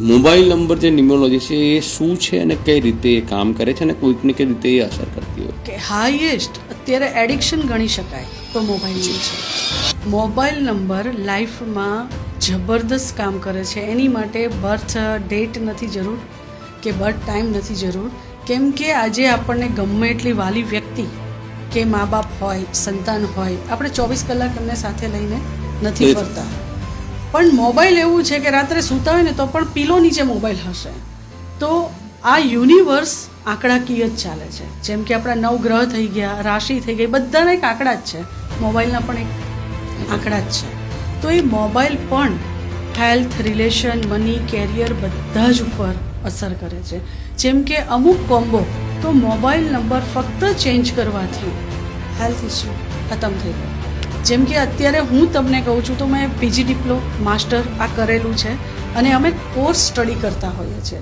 Mobile number જે numerology છે એ શું છે અને કઈ રીતે એ કામ કરે છે અને કોઈકને કઈ રીતે એ અસર કરતી હોય? કે હાઈએસ્ટ અત્યારે એડિક્શન ગણી શકાય તો મોબાઈલની છે. મોબાઈલ નંબર લાઈફમાં જબરદસ્ત કામ કરે છે. એની માટે બર્થ ડેટ નથી જરૂર કે બર્થ ટાઈમ નથી જરૂર, કેમ કે આજે આપણને ગમે એટલી વાલી વ્યક્તિ કે મા બાપ હોય, સંતાન હોય, આપણે 24 કલાક એમને સાથે લઈને નથી ફરતા. પણ મોબાઈલ એવું છે કે રાત્રે સૂતા હોય ને તો પણ પીલો નીચે મોબાઈલ હશે. તો આ યુનિવર્સ આંકડાકીય જ ચાલે છે. જેમ કે આપણા 9 ગ્રહ થઈ ગયા, રાશિ થઈ ગઈ, બધાના એક આંકડા જ છે. મોબાઈલના પણ એક આંકડા જ છે. તો એ મોબાઈલ પણ હેલ્થ, રિલેશન, મની, કેરિયર બધા જ ઉપર અસર કરે છે. જેમ કે અમુક કોમ્બો તો મોબાઈલ નંબર ફક્ત ચેન્જ કરવાથી હેલ્થ ઇસ્યુ ખતમ થઈ ગયો. જેમ કે અત્યારે હું તમને કહું છું તો મેં PG ડિપ્લો માસ્ટર આ કરેલું છે અને અમે કોર્સ સ્ટડી કરતા હોઈએ છીએ.